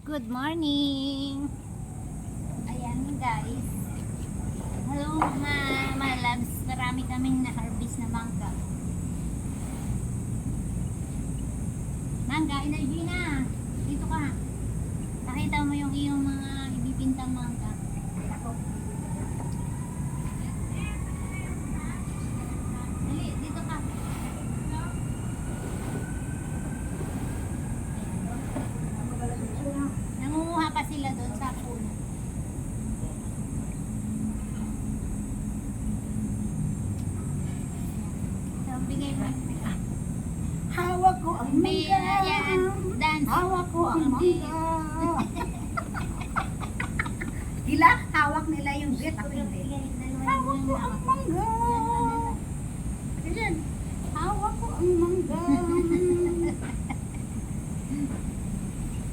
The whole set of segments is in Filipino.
Good morning! Ayan guys. Hello mga my loves. Marami kaming na-harvest na mangga. Mangga, energy na. Dito ka. Nakita mo yung iyong mga ibibintang mangga. Dali, dito ka. Nangunguha pa sila doon sa puno. So, bigay mo. Hawak ko ang May, mangga. yan, dance. Hawak ko ang mangga. Sila, hawak nila yung bit. Ako hindi. Hawak ko ang mangga. Ayan. Hawak ko ang mangga.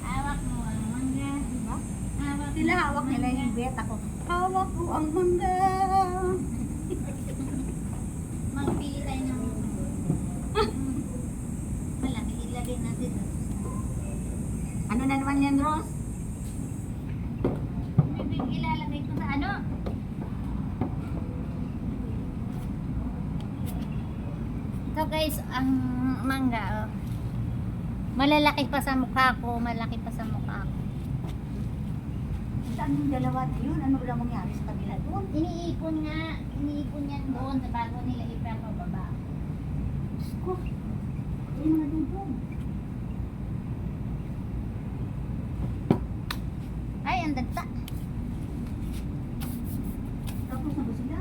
Hawak mo ang mangga. Diba? Hawak Sila, mo hawak ang nila mangga. yung bit. Ako, hawak ko ang mangga. Magpili tayo ng malaki. Ilagay natin. Ano na naman yan, Rose? Ilalagay ko sa ano? Ito guys, ang mangga. Oh. Malalaki pa sa mukha ko. Malaki pa sa mukha ko. Saan yung dalawa na yun? Ano lang mangyari sa kabila doon? Iniipon nga. Iniipon yan doon bago nila ipapababa. Diyos ko. Yung mga dudong. Ay, ang dagta. Tapos na ba sila?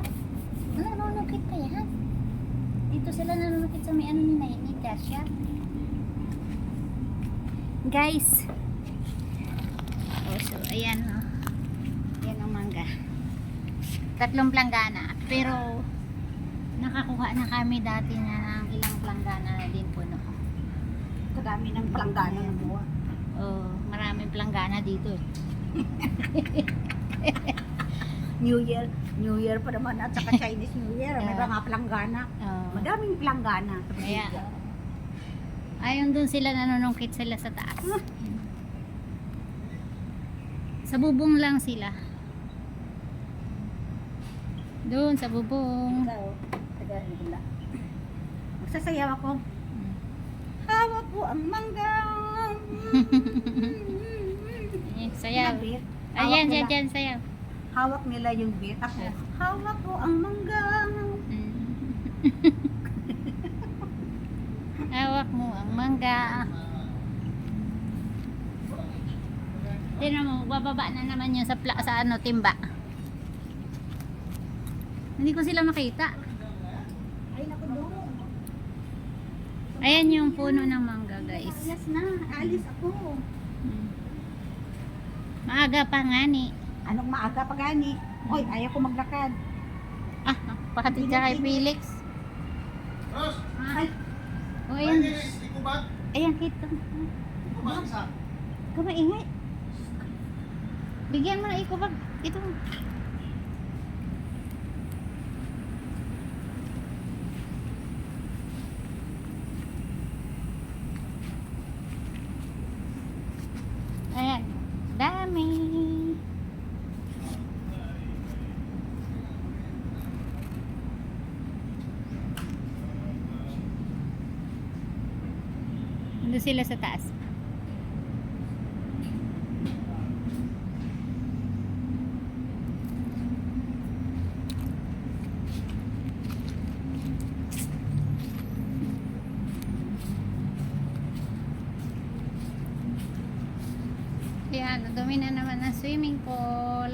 Nanunukit pa yan. Dito sila nanunukit sa may ano ni Naini, Dasha. Guys. Oh, so, ayan oh. Ayan ang mangga. 3 planggana. Pero, nakakuha na kami dati na ng ilang planggana na din puno. Kadami ng palanggana ng buwa. Oh, maraming planggana dito eh. New Year pa naman at saka Chinese New Year. May Yeah. mga palanggana. Oh. Madaming palanggana. Kaya, ayun dun sila nanunungkit sila sa taas. Sa bubong lang sila. Doon sa bubong. Magsasayaw ako. Hawak ko ang mangga. Sayaw. Yung beat. Ayan, Hawak dyan, nila- dyan, sayaw. Hawak nila yung beat. Ako, hawak ko ang mangga. Hawak mo ang mangga. Tignan mo, bababa na naman yun sa, sa ano, timba. Hindi ko sila makita. Ay, naku doon. Ayan yung puno ng mangga, guys. Alas na. Alis ako. Maaga pa nga ni. Anong maaga pa gani? Hoy, ayaw ko maglakad. Ah, pakatid ka kay Felix. Ros, Ay, O, ayan. ikubat, Ayan, hito. ikubat isa. Kumaingay. Bigyan mo na ikubag. Ito. Ayan. Dami. Nandun sila sa taas. Ayan, dumi na naman ang swimming pool.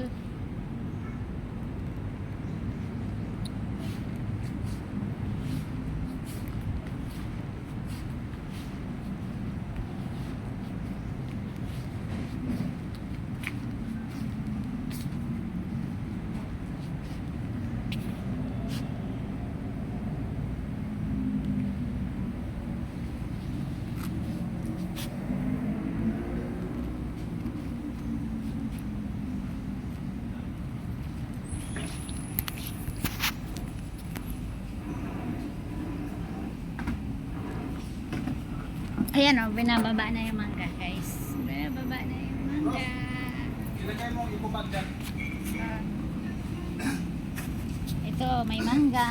Ayan o, binababa na yung mangga guys. Binababa na yung mangga. yung eco bag dyan. Ito, may mangga.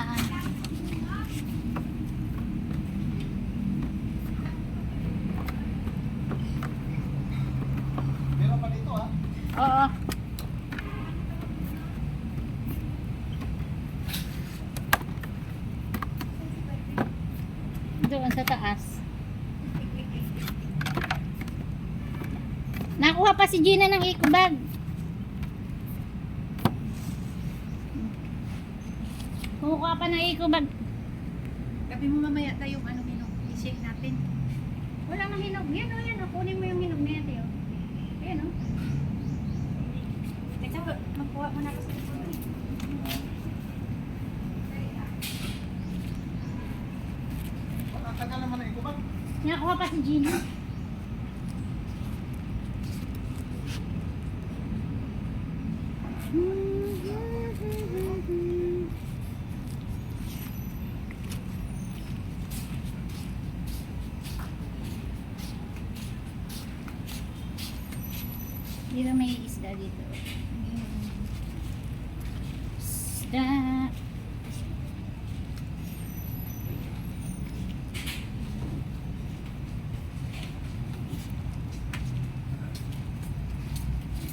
Meron pa dito ha. Oo. Doon sa taas. Nakuha pa si Gina ng eco bag. Kukuha pa ng eco bag. Gabi mo mamaya tayo yung ano hinog. I-shake natin. Wala nang hinog. Yan o, yan o. Kunin mo yung hinog na yan, Teo. Ayan o. Teka, magkuha mo na kasi. Ang tagal naman ng eco bag. Nakuha pa si Gina. Dito may isda dito. Isda.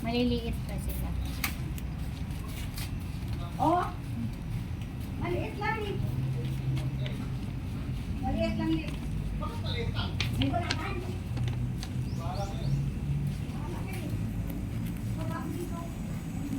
Maliliit to.